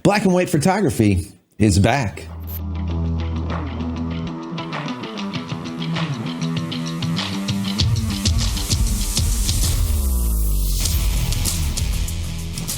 Black and white photography is back.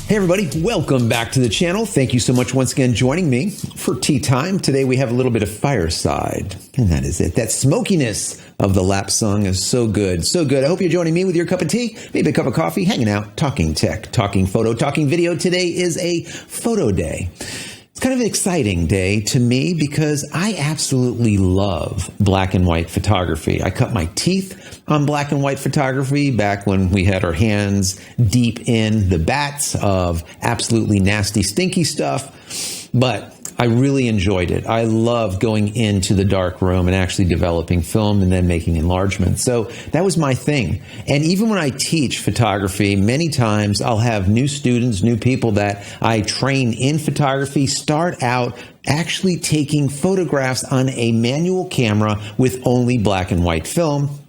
Hey everybody, welcome back to the channel. Thank you so much once again joining me for tea time. Today we have a little bit of fireside, and that is it. That smokiness of the lap song is so good, so good. I hope you're joining me with your cup of tea, maybe a cup of coffee, hanging out, talking tech, talking photo, talking video. Today is a photo day. It's kind of an exciting day to me because I absolutely love black and white photography. I cut my teeth on black and white photography back when we had our hands deep in the bats of absolutely nasty, stinky stuff. But I really enjoyed it. I love going into the dark room and actually developing film and then making enlargements. So that was my thing. And even when I teach photography, many times I'll have new students, new people that I train in photography start out actually taking photographs on a manual camera with only black and white film,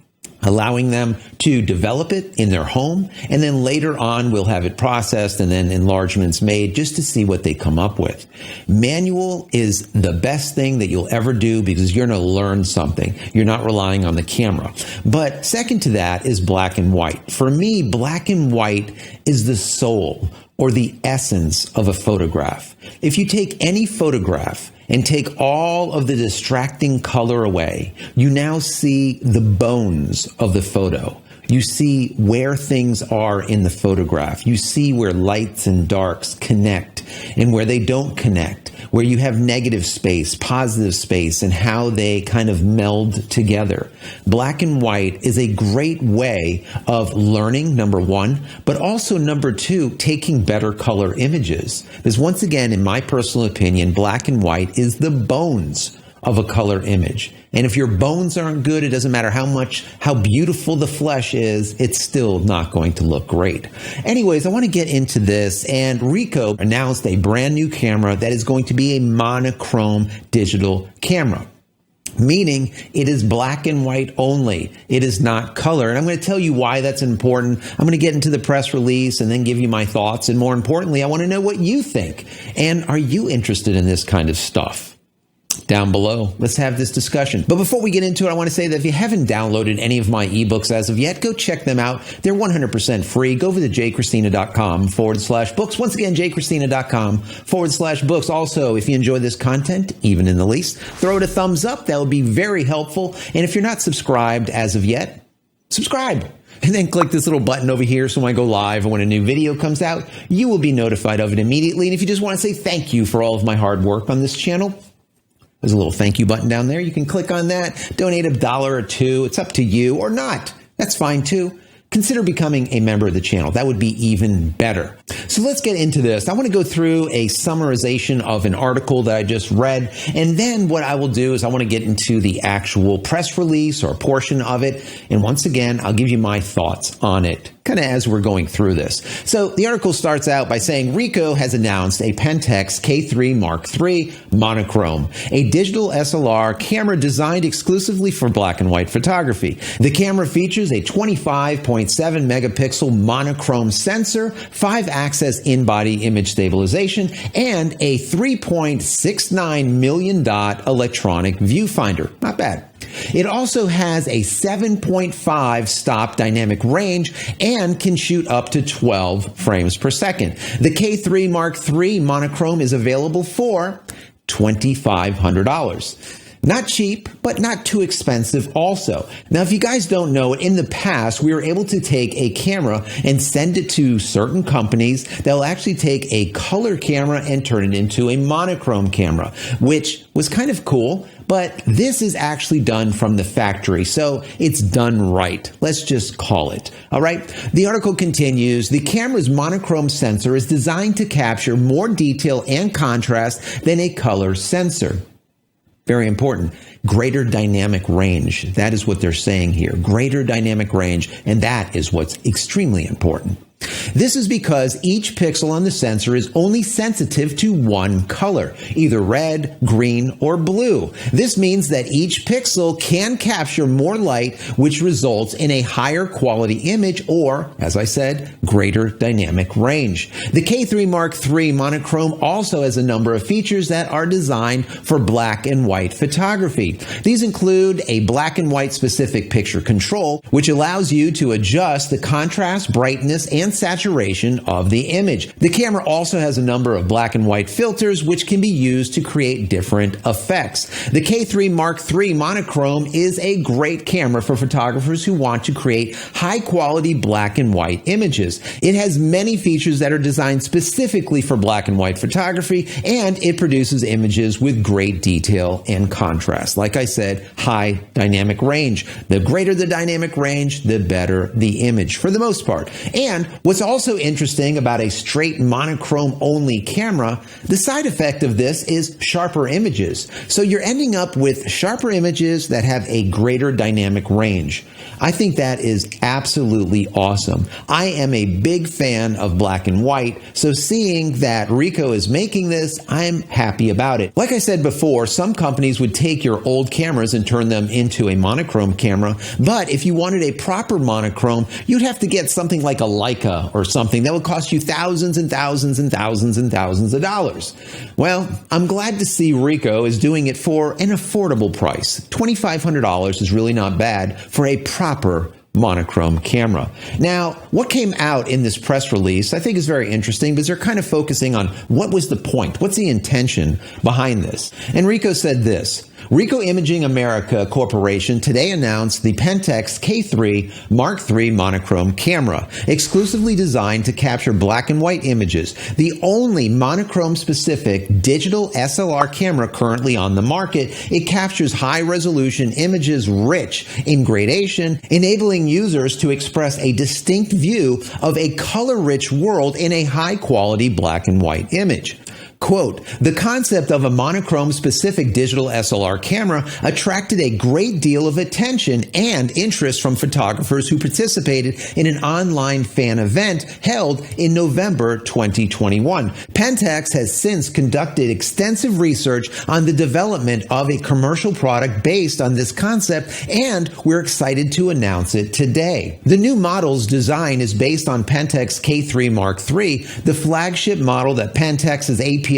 allowing them to develop it in their home, and then later on we'll have it processed and then enlargements made just to see what they come up with. Manual is the best thing that you'll ever do because you're going to learn something. You're not relying on the camera. But second to that is black and white. For me, black and white is the soul or the essence of a photograph. If you take any photograph and take all of the distracting color away, you now see the bones of the photo. You see where things are in the photograph. You see where lights and darks connect and where they don't connect, where you have negative space, positive space, and how they kind of meld together. Black and white is a great way of learning, number one, but also number two, taking better color images. Because once again, in my personal opinion, black and white is the bones of a color image. And if your bones aren't good, it doesn't matter how beautiful the flesh is, it's still not going to look great. Anyways, I want to get into this, and Ricoh announced a brand new camera that is going to be a monochrome digital camera, meaning it is black and white only. It is not color. And I'm going to tell you why that's important. I'm going to get into the press release and then give you my thoughts. And more importantly, I want to know what you think. And are you interested in this kind of stuff? Down below. Let's have this discussion. But before we get into it, I want to say that if you haven't downloaded any of my ebooks as of yet, go check them out. They're 100% free. Go over to JCristina.com/books. Once again, JCristina.com/books. Also, if you enjoy this content, even in the least, throw it a thumbs up. That would be very helpful. And if you're not subscribed as of yet, subscribe. And then click this little button over here so when I go live or when a new video comes out, you will be notified of it immediately. And if you just want to say thank you for all of my hard work on this channel, there's a little thank you button down there. You can click on that, donate $1 or $2. It's up to you, or not. That's fine too. Consider becoming a member of the channel. That would be even better. So let's get into this. I want to go through a summarization of an article that I just read. And then what I will do is I want to get into the actual press release or portion of it. And once again, I'll give you my thoughts on it, kind of as we're going through this. So the article starts out by saying Ricoh has announced a Pentax K3 Mark III Monochrome, a digital SLR camera designed exclusively for black and white photography. The camera features a 25.7 megapixel monochrome sensor, 5-axis in-body image stabilization, and a 3.69 million dot electronic viewfinder. Not bad. It also has a 7.5 stop dynamic range and can shoot up to 12 frames per second. The K3 Mark III Monochrome is available for $2,500. Not cheap, but not too expensive also. Now, if you guys don't know, in the past, we were able to take a camera and send it to certain companies that will actually take a color camera and turn it into a monochrome camera, which was kind of cool. But this is actually done from the factory, so it's done right. Let's just call it. All right. The article continues. The camera's monochrome sensor is designed to capture more detail and contrast than a color sensor. Very important. Greater dynamic range. That is what they're saying here. Greater dynamic range. And that is what's extremely important. This is because each pixel on the sensor is only sensitive to one color, either red, green, or blue. This means that each pixel can capture more light, which results in a higher quality image or, as I said, greater dynamic range. The K3 Mark III monochrome also has a number of features that are designed for black and white photography. These include a black and white specific picture control, which allows you to adjust the contrast, brightness, and saturation of the image. The camera also has a number of black and white filters which can be used to create different effects. The K3 Mark III monochrome is a great camera for photographers who want to create high quality black and white images. It has many features that are designed specifically for black and white photography, and it produces images with great detail and contrast. Like I said, high dynamic range. The greater the dynamic range, the better the image for the most part. And what's also interesting about a straight monochrome only camera, the side effect of this is sharper images. So you're ending up with sharper images that have a greater dynamic range. I think that is absolutely awesome. I am a big fan of black and white, so seeing that Ricoh is making this, I'm happy about it. Like I said before, some companies would take your old cameras and turn them into a monochrome camera, but if you wanted a proper monochrome, you'd have to get something like a Leica or something that would cost you thousands and thousands and thousands and thousands of dollars. Well, I'm glad to see Ricoh is doing it for an affordable price. $2,500 is really not bad for a proper monochrome camera. Now, what came out in this press release I think is very interesting because they're kind of focusing on what was the point, what's the intention behind this. And Ricoh said this: Ricoh Imaging America Corporation today announced the Pentax K3 Mark III monochrome camera, exclusively designed to capture black and white images, the only monochrome-specific digital SLR camera currently on the market. It captures high-resolution images rich in gradation, enabling users to express a distinct view of a color-rich world in a high-quality black and white image. Quote, the concept of a monochrome-specific digital SLR camera attracted a great deal of attention and interest from photographers who participated in an online fan event held in November 2021. Pentax has since conducted extensive research on the development of a commercial product based on this concept, and we're excited to announce it today. The new model's design is based on Pentax K3 Mark III, the flagship model that Pentax's APS-C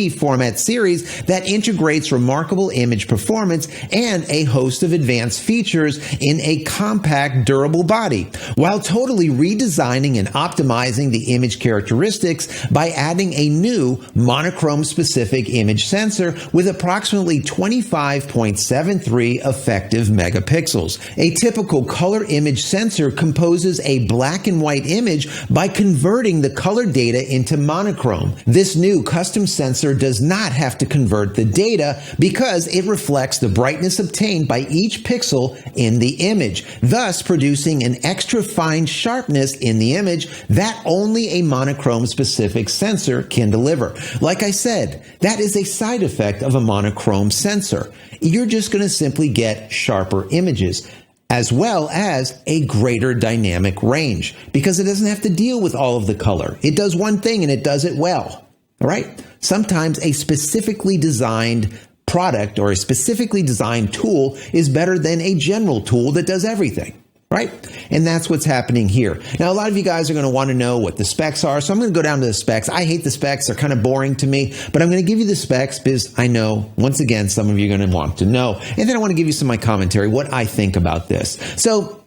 format series that integrates remarkable image performance and a host of advanced features in a compact, durable body, while totally redesigning and optimizing the image characteristics by adding a new monochrome-specific image sensor with approximately 25.73 effective megapixels. A typical color image sensor composes a black and white image by converting the color data into monochrome. This new custom sensor does not have to convert the data because it reflects the brightness obtained by each pixel in the image, thus producing an extra fine sharpness in the image that only a monochrome-specific sensor can deliver. Like I said, that is a side effect of a monochrome sensor. You're just going to simply get sharper images, as well as a greater dynamic range, because it doesn't have to deal with all of the color. It does one thing and it does it well. All right? Sometimes a specifically designed product or a specifically designed tool is better than a general tool that does everything. Right? And that's what's happening here. Now, a lot of you guys are going to want to know what the specs are, so I'm going to go down to the specs. I hate the specs. They're kind of boring to me, but I'm going to give you the specs because I know, once again, some of you are going to want to know. And then I want to give you some of my commentary, what I think about this. So,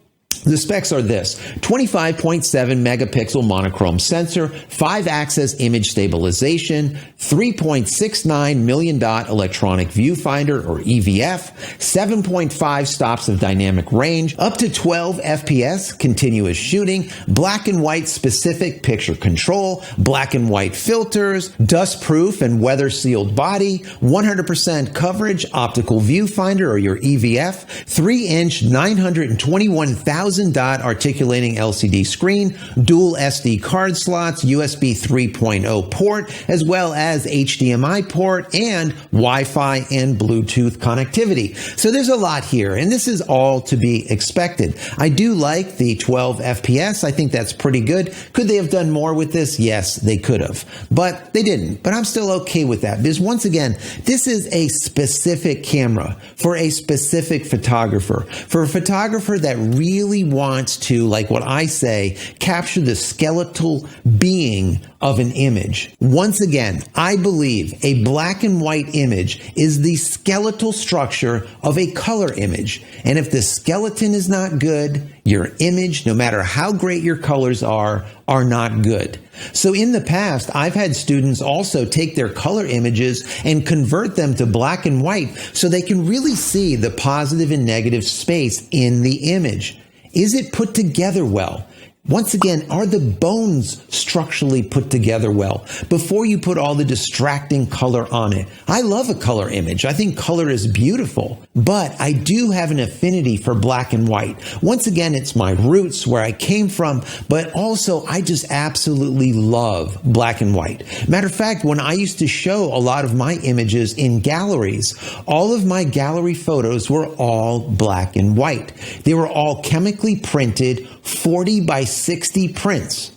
the specs are this: 25.7 megapixel monochrome sensor, 5-axis image stabilization, 3.69 million dot electronic viewfinder or EVF, 7.5 stops of dynamic range, up to 12 FPS continuous shooting, black and white specific picture control, black and white filters, dust proof and weather sealed body, 100% coverage optical viewfinder or your EVF, 3-inch 921,000 1000 dot articulating LCD screen, dual SD card slots, USB 3.0 port, as well as HDMI port, and Wi-Fi and Bluetooth connectivity. So there's a lot here, and this is all to be expected. I do like the 12 FPS. I think that's pretty good. Could they have done more with this? Yes, they could have, but they didn't. But I'm still okay with that, because once again, this is a specific camera for a specific photographer, for a photographer that really wants to, like what I say, capture the skeletal being of an image. Once again, I believe a black and white image is the skeletal structure of a color image. And if the skeleton is not good, your image, no matter how great your colors are not good. So in the past, I've had students also take their color images and convert them to black and white so they can really see the positive and negative space in the image. Is it put together well? Once again, are the bones structurally put together well before you put all the distracting color on it? I love a color image. I think color is beautiful, but I do have an affinity for black and white. Once again, it's my roots, where I came from, but also I just absolutely love black and white. Matter of fact, when I used to show a lot of my images in galleries, all of my gallery photos were all black and white. They were all chemically printed 40 by 60 prints.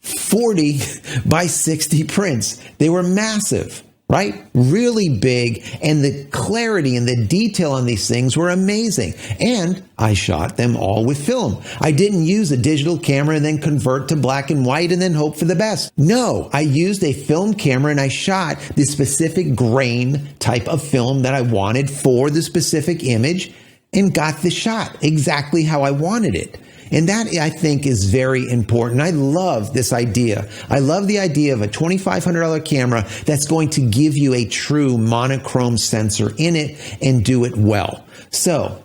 40 by 60 prints. They were massive, right? Really big, and the clarity and the detail on these things were amazing. And I shot them all with film. I didn't use a digital camera and then convert to black and white and then hope for the best. No, I used a film camera and I shot the specific grain type of film that I wanted for the specific image and got the shot exactly how I wanted it. And that, I think, is very important. I love this idea. I love the idea of a $2,500 camera that's going to give you a true monochrome sensor in it and do it well. So,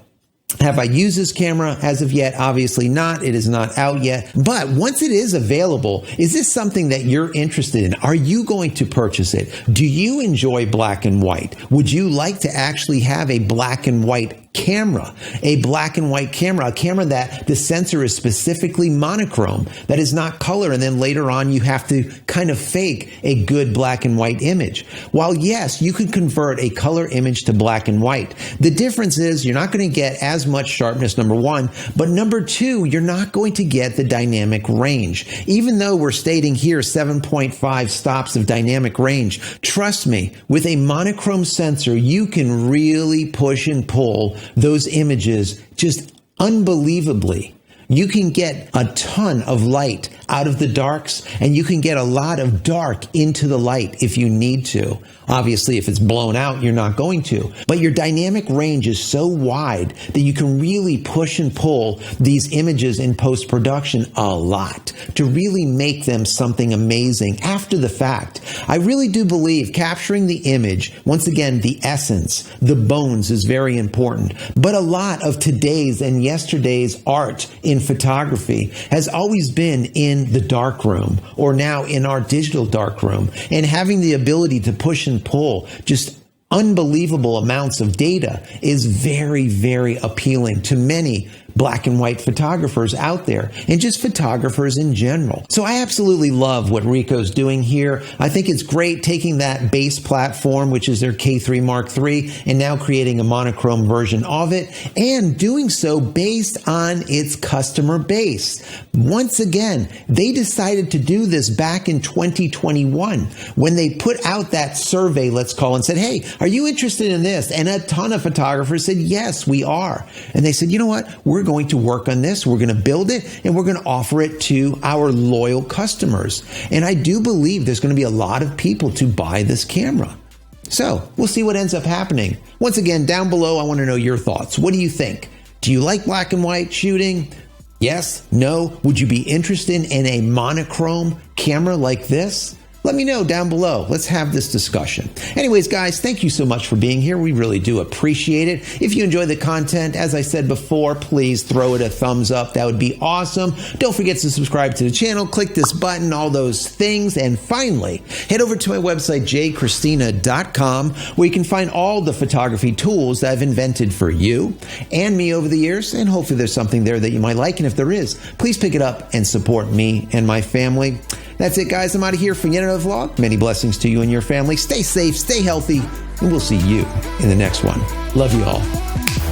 have I used this camera as of yet? Obviously not. It is not out yet. But once it is available, is this something that you're interested in? Are you going to purchase it? Do you enjoy black and white? Would you like to actually have a black and white camera, a black and white camera, a camera that the sensor is specifically monochrome, that is not color, and then later on you have to kind of fake a good black and white image? While yes, you could convert a color image to black and white, the difference is you're not going to get as much sharpness, number one, but number two, you're not going to get the dynamic range. Even though we're stating here 7.5 stops of dynamic range, trust me, with a monochrome sensor, you can really push and pull those images just unbelievably. You can get a ton of light out of the darks, and you can get a lot of dark into the light if you need to. Obviously, if it's blown out, you're not going to. But your dynamic range is so wide that you can really push and pull these images in post-production a lot to really make them something amazing after the fact. I really do believe capturing the image, once again, the essence, the bones is very important. But a lot of today's and yesterday's art in photography has always been in the dark room, or now in our digital dark room, and having the ability to push and pull just unbelievable amounts of data is very, very appealing to many black and white photographers out there, and just photographers in general. So I absolutely love what Ricoh's doing here. I think it's great taking that base platform, which is their K3 Mark III, and now creating a monochrome version of it, and doing so based on its customer base. Once again, they decided to do this back in 2021 when they put out that survey, let's call, and said, hey, are you interested in this? And a ton of photographers said, yes, we are. And they said, you know what? We're going to work on this. We're going to build it, and we're going to offer it to our loyal customers. And I do believe there's going to be a lot of people to buy this camera. So we'll see what ends up happening. Once again, down below, I want to know your thoughts. What do you think? Do you like black and white shooting? Yes? No? Would you be interested in a monochrome camera like this? Let me know down below. Let's have this discussion. Anyways, guys, thank you so much for being here. We really do appreciate it. If you enjoy the content, as I said before, please throw it a thumbs up. That would be awesome. Don't forget to subscribe to the channel, click this button, all those things. And finally, head over to my website, JCristina.com, where you can find all the photography tools that I've invented for you and me over the years. And hopefully there's something there that you might like. And if there is, please pick it up and support me and my family. That's it, guys. I'm out of here for yet another vlog. Many blessings to you and your family. Stay safe, stay healthy, and we'll see you in the next one. Love you all.